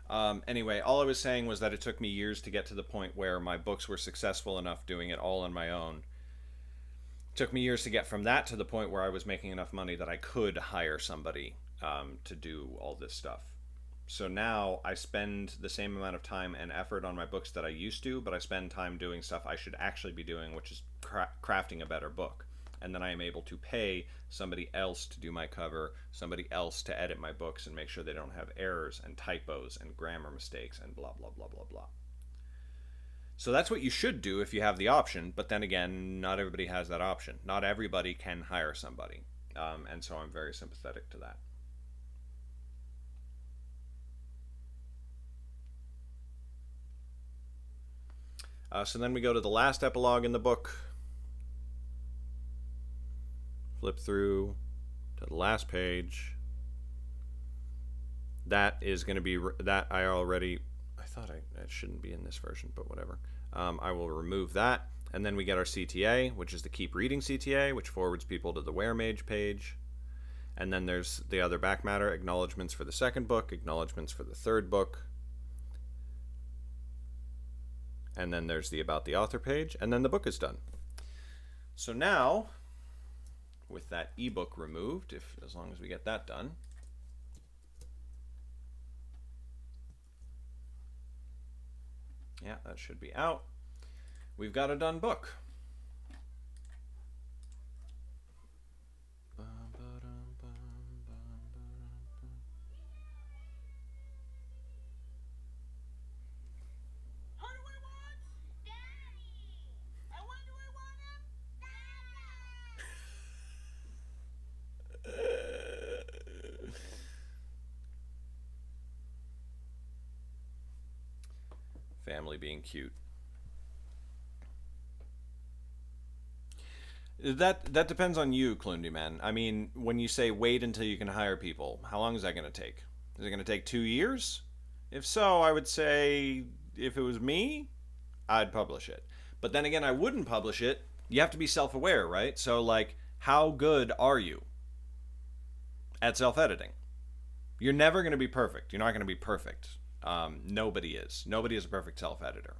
Anyway, all I was saying was that it took me years to get to the point where my books were successful enough doing it all on my own. It took me years to get from that to the point where I was making enough money that I could hire somebody to do all this stuff. So now I spend the same amount of time and effort on my books that I used to, but I spend time doing stuff I should actually be doing, which is crafting a better book. And then I am able to pay somebody else to do my cover, somebody else to edit my books and make sure they don't have errors and typos and grammar mistakes and blah, blah, blah, blah, blah. So that's what you should do if you have the option. But then again, not everybody has that option. Not everybody can hire somebody. And so I'm very sympathetic to that. So then we go to the last epilogue in the book. Flip through to the last page. That is going to be that I already. I thought it shouldn't be in this version, but whatever. I will remove that, and then we get our CTA, which is the Keep Reading CTA, which forwards people to the Firemage page. And then there's the other back matter, acknowledgments for the second book, acknowledgments for the third book. And then there's the About the Author page, and then the book is done. So now, with that ebook removed, as long as we get that done, yeah, that should be out. We've got a done book. Family being cute. That depends on you, Clundy man. I mean, when you say wait until you can hire people, how long is that going to take? Is it going to take 2 years? If so, I would say if it was me, I'd publish it. But then again, I wouldn't publish it. You have to be self-aware, right? So like, how good are you at self-editing? You're never going to be perfect. You're not going to be perfect. Nobody is. Nobody is a perfect self-editor.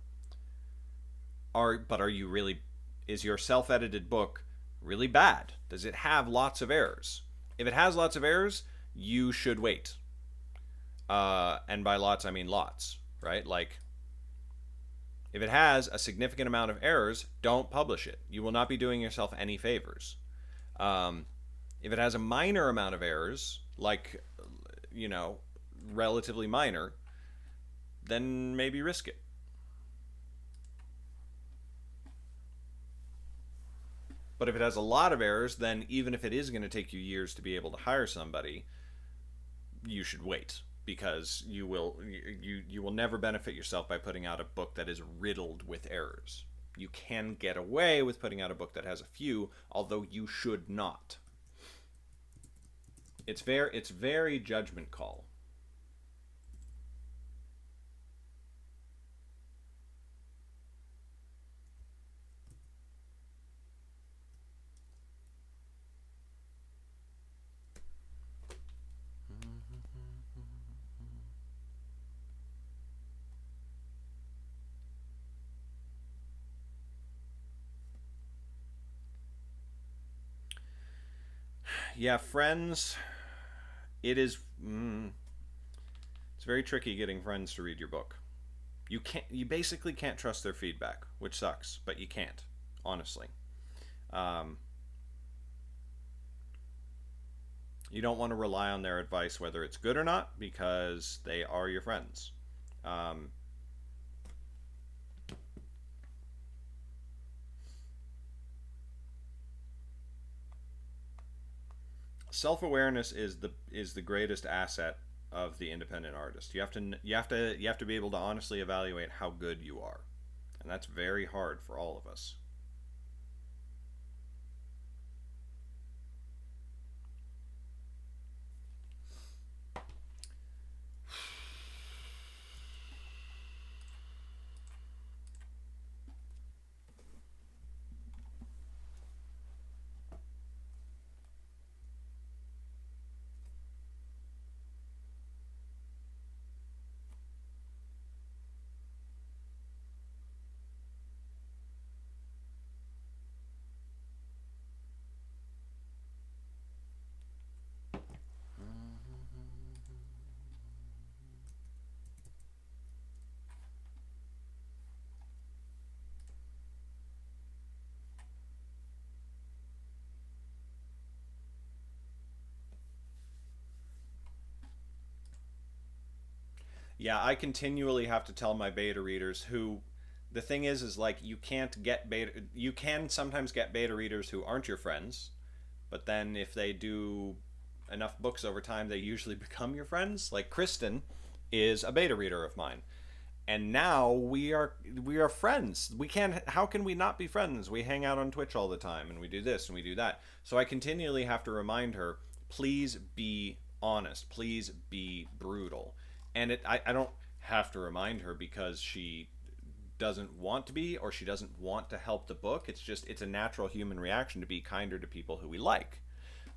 But are you really? Is your self-edited book really bad? Does it have lots of errors? If it has lots of errors, you should wait. And by lots, I mean lots, right? Like, if it has a significant amount of errors, don't publish it. You will not be doing yourself any favors. If it has a minor amount of errors, like, relatively minor, then maybe risk it. But if it has a lot of errors, then even if it is going to take you years to be able to hire somebody, you should wait, because you will never benefit yourself by putting out a book that is riddled with errors. You can get away with putting out a book that has a few, although you should not. It's very judgment call. Yeah, friends. It is. It's very tricky getting friends to read your book. You can't. You basically can't trust their feedback, which sucks, but you can't. Honestly, um, you don't want to rely on their advice, whether it's good or not, because they are your friends. Um, Self-awareness is the greatest asset of the independent artist. You have to be able to honestly evaluate how good you are, and that's very hard for all of us. Yeah, I continually have to tell my beta readers who the thing is like you can't get beta you can sometimes get beta readers who aren't your friends, but then if they do enough books over time they usually become your friends. Like Kristen is a beta reader of mine. And now we are friends. We can't how can we not be friends? We hang out on Twitch all the time and we do this and we do that. So I continually have to remind her, please be honest. Please be brutal. And I don't have to remind her because she doesn't want to be or she doesn't want to help the book. It's just it's a natural human reaction to be kinder to people who we like.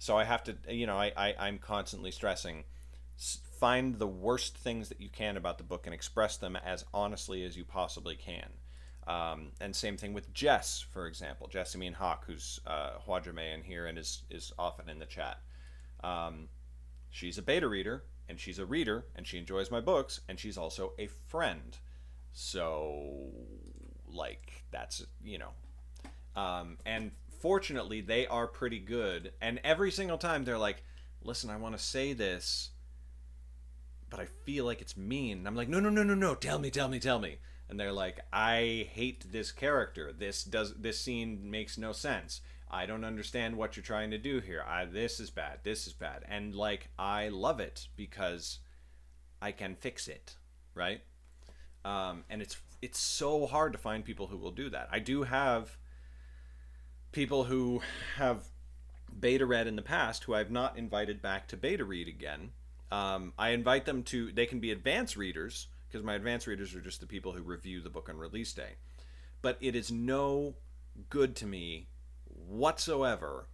So I have to, I'm constantly stressing, find the worst things that you can about the book and express them as honestly as you possibly can. And same thing with Jess, for example, Jessamine Hawk, who's Huajame in here and is often in the chat. Um, she's a beta reader and she's a reader and she enjoys my books and she's also a friend. So, like, that's, and fortunately, they are pretty good. And every single time they're like, listen, I want to say this, but I feel like it's mean. And I'm like, no, no, no, no, no. Tell me, tell me, tell me. And they're like, I hate this character. This scene makes no sense. I don't understand what you're trying to do here. This is bad. This is bad. And like, I love it because I can fix it, right? And it's so hard to find people who will do that. I do have people who have beta read in the past who I've not invited back to beta read again. I invite them to, they can be advanced readers because my advanced readers are just the people who review the book on release day. But it is no good to me whatsoever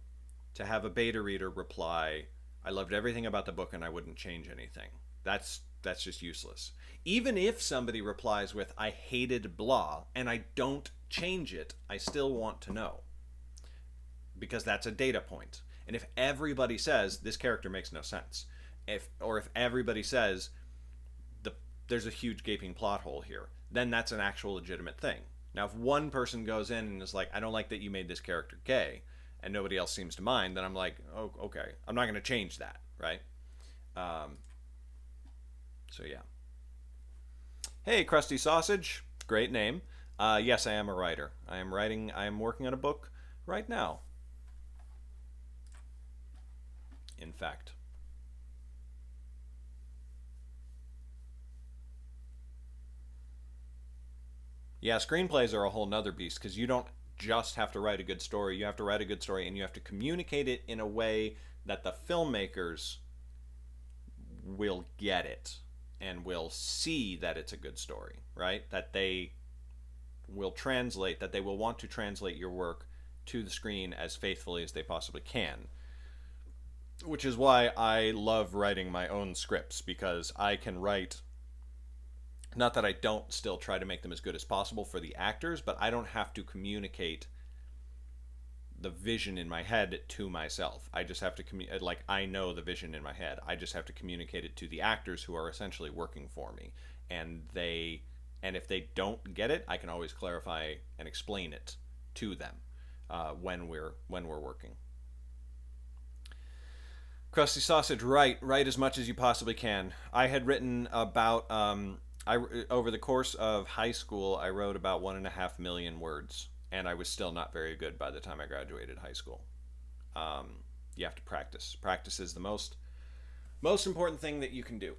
to have a beta reader reply, I loved everything about the book and I wouldn't change anything. That's just useless. Even if somebody replies with I hated blah and I don't change it, I still want to know because that's a data point. And if everybody says this character makes no sense, if everybody says there's a huge gaping plot hole here, then that's an actual legitimate thing. Now, if one person goes in and is like, I don't like that you made this character gay, and nobody else seems to mind, then I'm like, oh, okay, I'm not going to change that, right? Um, so yeah. Hey, Krusty Sausage, great name. Yes, I am a writer. I am writing. I am working on a book right now. In fact. Yeah, screenplays are a whole nother beast because you don't just have to write a good story. You have to write a good story and you have to communicate it in a way that the filmmakers will get it and will see that it's a good story, right? That they will translate, that they will want to translate your work to the screen as faithfully as they possibly can. Which is why I love writing my own scripts because I can write, not that I don't still try to make them as good as possible for the actors, but I don't have to communicate the vision in my head to myself. I just have to like I know the vision in my head. I just have to communicate it to the actors who are essentially working for me, and if they don't get it, I can always clarify and explain it to them when we're working. Krusty Sausage, write as much as you possibly can. I had written about over the course of high school, I wrote about 1.5 million words, and I was still not very good by the time I graduated high school. You have to practice. Practice is the most important thing that you can do.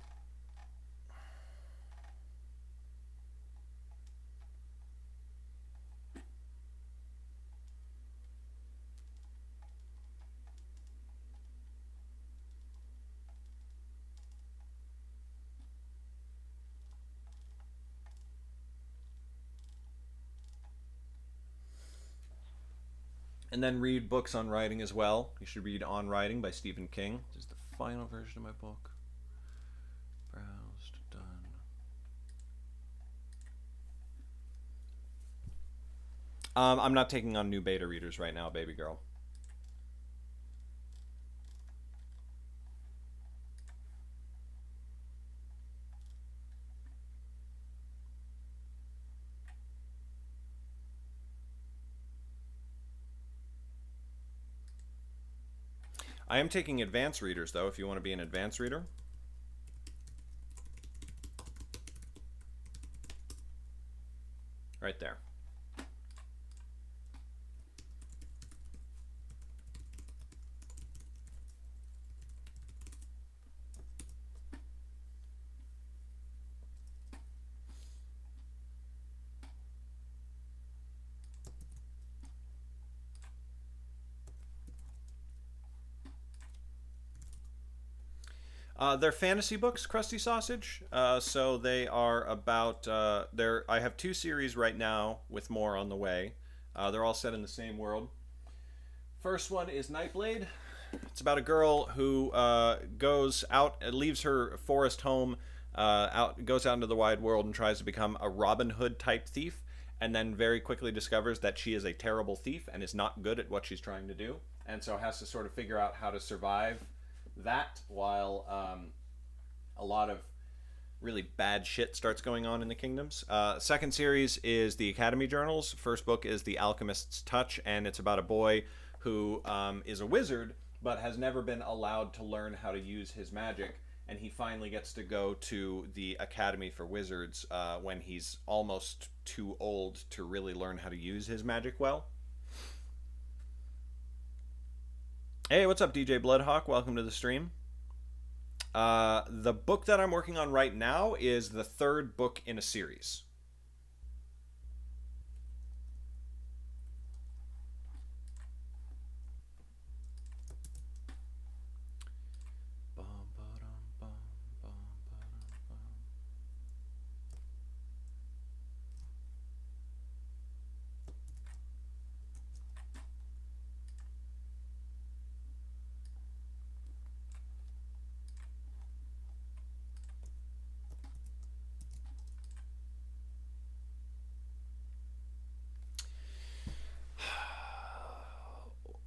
And then read books on writing as well. You should read On Writing by Stephen King. This is the final version of my book. Browsed, done. I'm not taking on new beta readers right now, baby girl. I am taking advanced readers, though, if you want to be an advanced reader. They're fantasy books, Krusty Sausage. So they are about. I have two series right now, with more on the way. They're all set in the same world. First one is Nightblade. It's about a girl who goes out, leaves her forest home, goes out into the wide world, and tries to become a Robin Hood type thief, and then very quickly discovers that she is a terrible thief and is not good at what she's trying to do, and so has to sort of figure out how to survive that while a lot of really bad shit starts going on in the kingdoms. Second series is the Academy Journals. First book is The Alchemist's Touch, and it's about a boy who is a wizard but has never been allowed to learn how to use his magic. And he finally gets to go to the Academy for Wizards when he's almost too old to really learn how to use his magic well. Hey, what's up, DJ Bloodhawk? Welcome to the stream. The book that I'm working on right now is the third book in a series.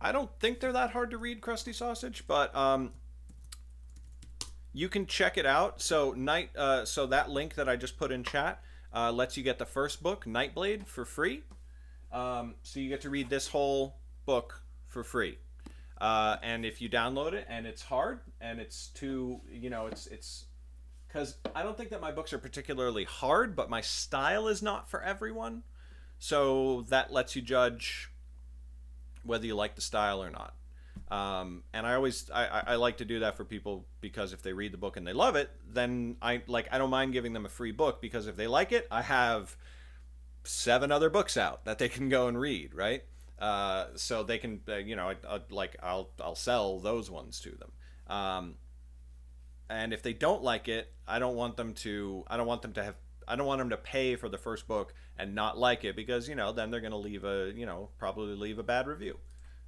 I don't think they're that hard to read, Krusty Sausage, but you can check it out. So that link that I just put in chat lets you get the first book, Nightblade, for free. So you get to read this whole book for free. And if you download it and it's hard and it's too, it's because I don't think that my books are particularly hard, but my style is not for everyone. So that lets you judge whether you like the style or not. And I like to do that for people because if they read the book and they love it, then I don't mind giving them a free book, because if they like it, I have 7 other books out that they can go and read, right? So they can, I'll sell those ones to them. And if they don't like it, I don't want them to pay for the first book and not like it, because then they're going to probably leave a bad review.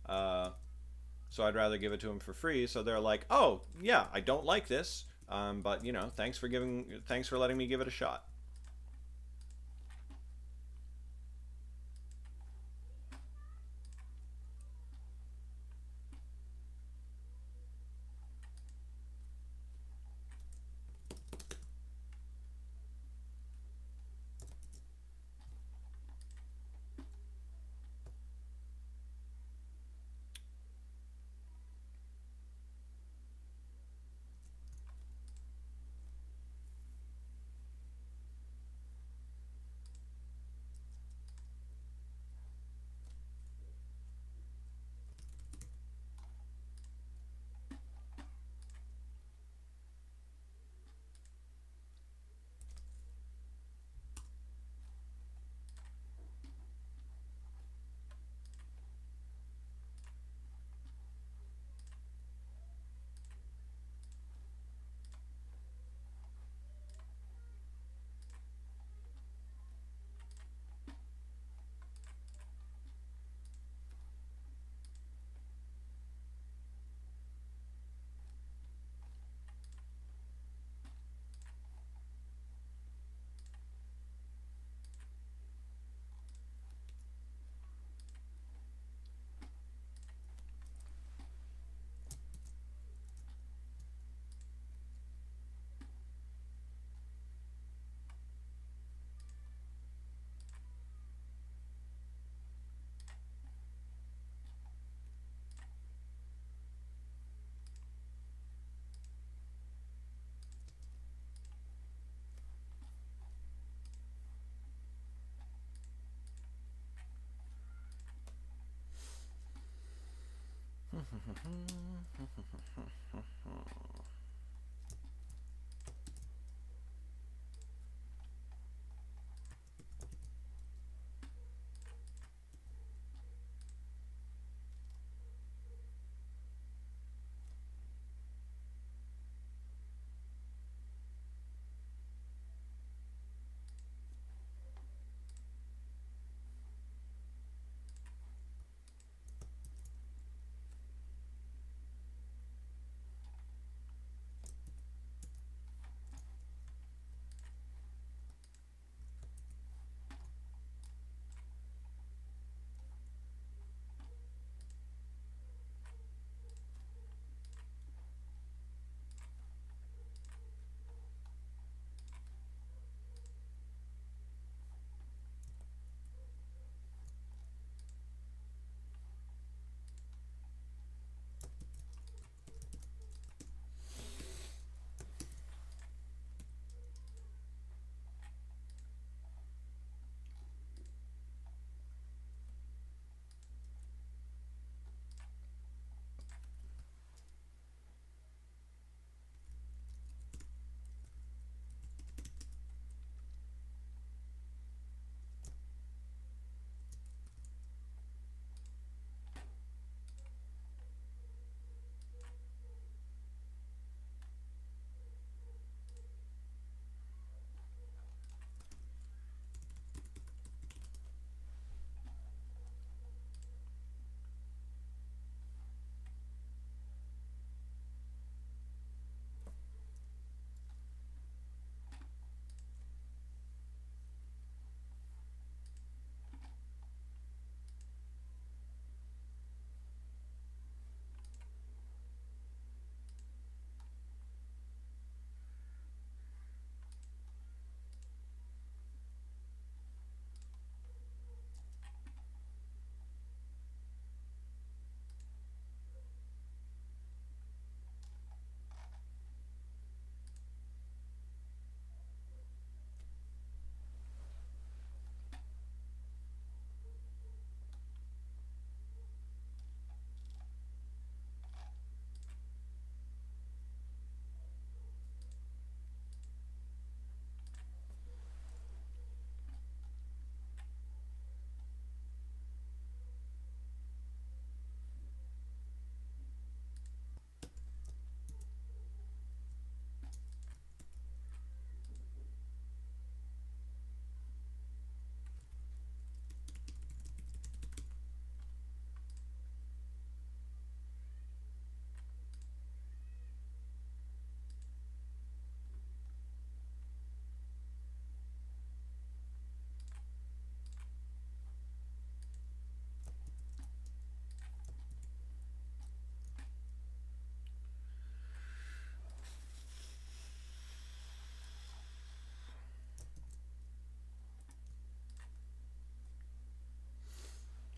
So I'd rather give it to them for free, so they're like, oh yeah, I don't like this, but thanks for letting me give it a shot.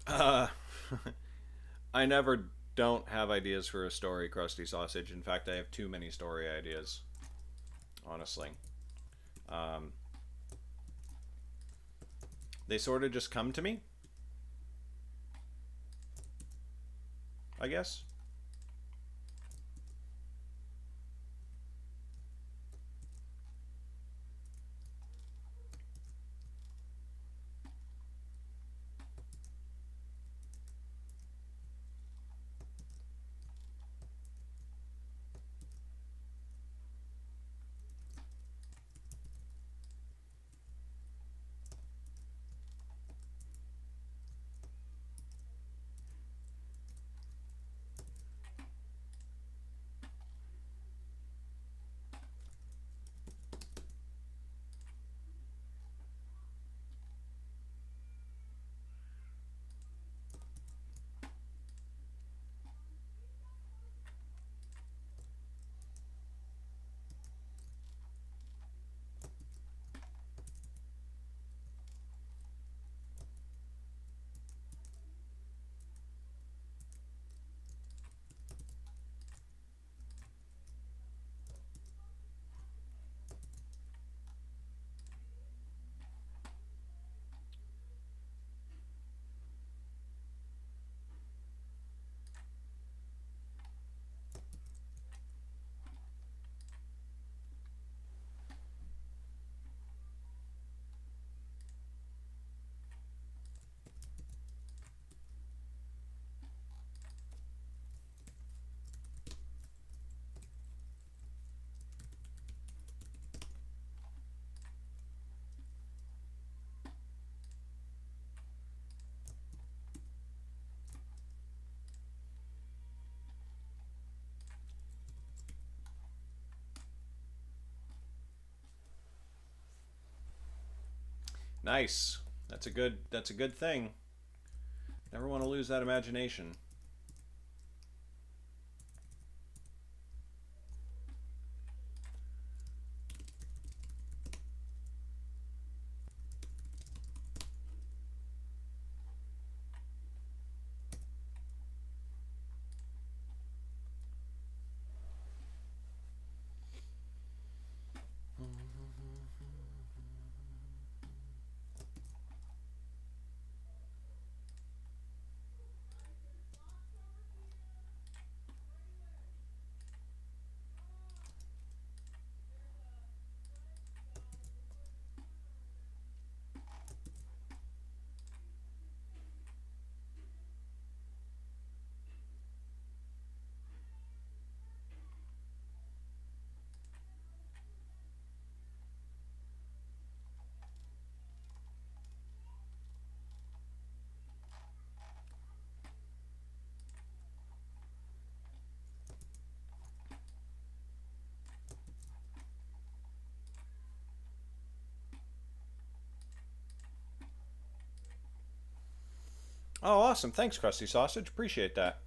Uh, I never don't have ideas for a story, Krusty Sausage. In fact, I have too many story ideas, honestly. Um, they sort of just come to me, I guess. Nice. That's a good thing. Never want to lose that imagination. Oh, awesome. Thanks, Krusty Sausage. Appreciate that.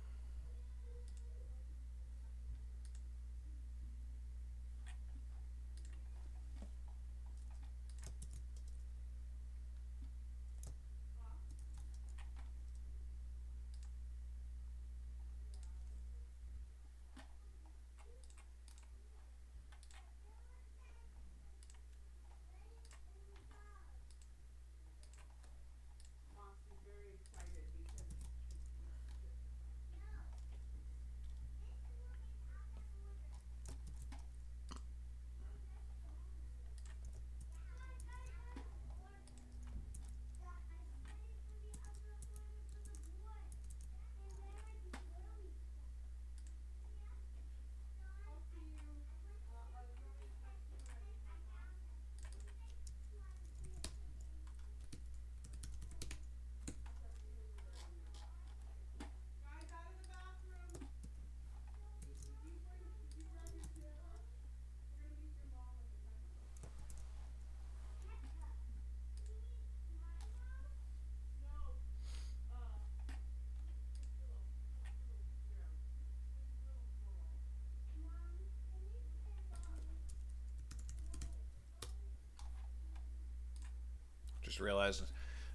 Just realized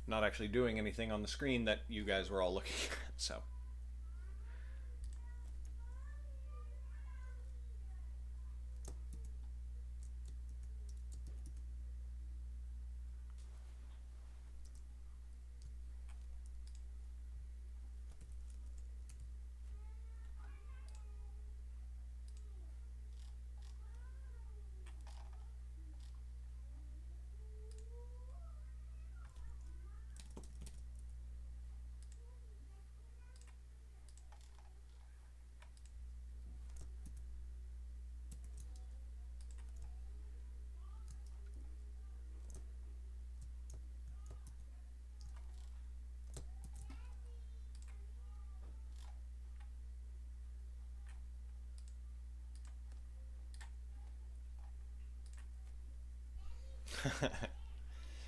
not actually doing anything on the screen that you guys were all looking at. So.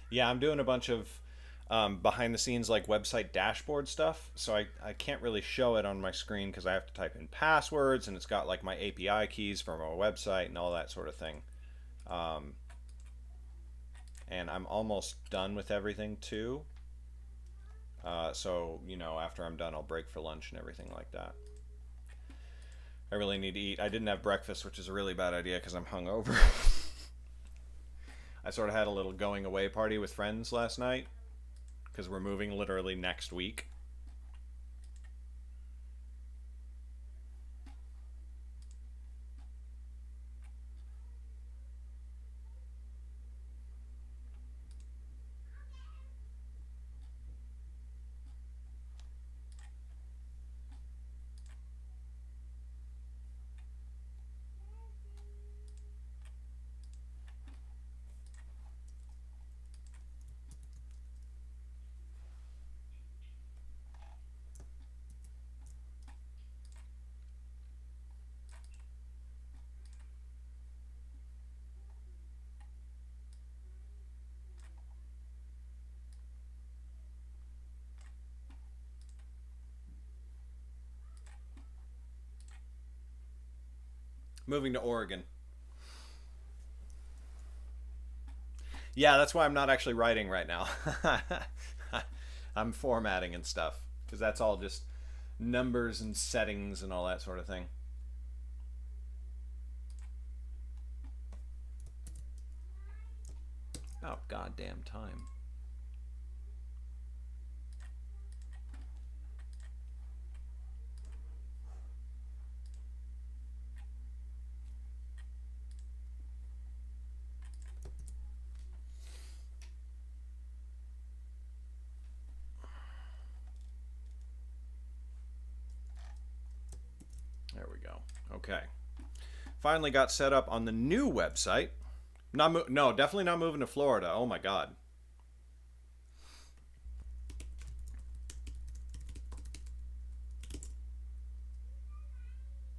Yeah, I'm doing a bunch of behind the scenes like website dashboard stuff. So I can't really show it on my screen because I have to type in passwords and it's got like my API keys from our website and all that sort of thing. Um, and I'm almost done with everything too. So, after I'm done, I'll break for lunch and everything like that. I really need to eat. I didn't have breakfast, which is a really bad idea because I'm hungover. I sort of had a little going away party with friends last night because we're moving literally next week. Moving to Oregon. Yeah, that's why I'm not actually writing right now. I'm formatting and stuff because that's all just numbers and settings and all that sort of thing. Oh, goddamn time. There we go. Okay. Finally got set up on the new website. No, definitely not moving to Florida. Oh my god.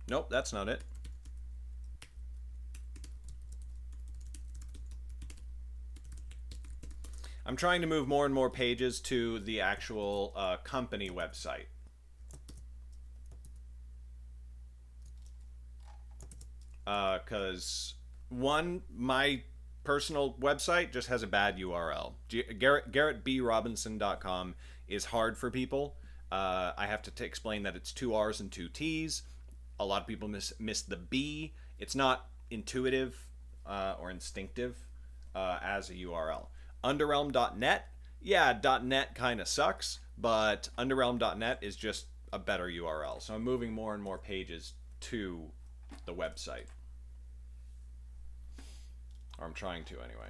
Nope, that's not it. I'm trying to move more and more pages to the actual company website. Because my personal website just has a bad URL. GarrettBRobinson.com is hard for people. I have to explain that it's two R's and two T's. A lot of people miss the B. It's not intuitive or instinctive as a URL. Underrealm.net, yeah, .net kind of sucks, but underrealm.net is just a better URL. So I'm moving more and more pages to the website. Or I'm trying to anyway.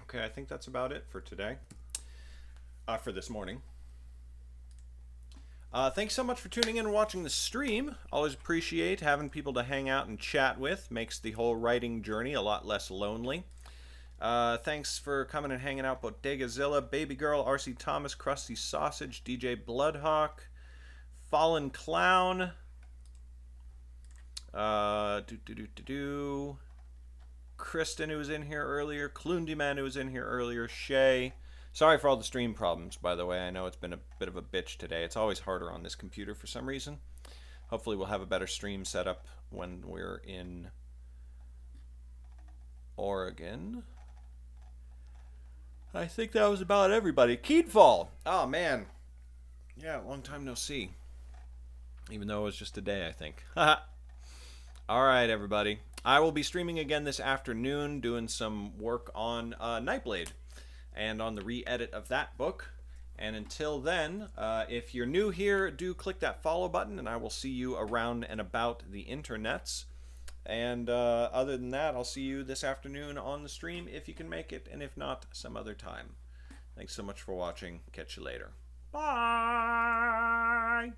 Okay, I think that's about it for today. For this morning. Thanks so much for tuning in and watching the stream. Always appreciate having people to hang out and chat with. Makes the whole writing journey a lot less lonely. Thanks for coming and hanging out, Bodegazilla, Baby Girl, RC Thomas, Krusty Sausage, DJ Bloodhawk, Fallen Clown, Kristen, who was in here earlier, Clundyman, who was in here earlier, Shay. Sorry for all the stream problems, by the way. I know it's been a bit of a bitch today. It's always harder on this computer for some reason. Hopefully we'll have a better stream setup when we're in Oregon. I think that was about everybody. Keedfall! Oh, man. Yeah, long time no see. Even though it was just a day, I think. Alright, everybody. I will be streaming again this afternoon, doing some work on Nightblade and on the re-edit of that book. And until then, if you're new here, do click that follow button, and I will see you around and about the internets. And other than that, I'll see you this afternoon on the stream if you can make it, and if not, some other time. Thanks so much for watching. Catch you later. Bye!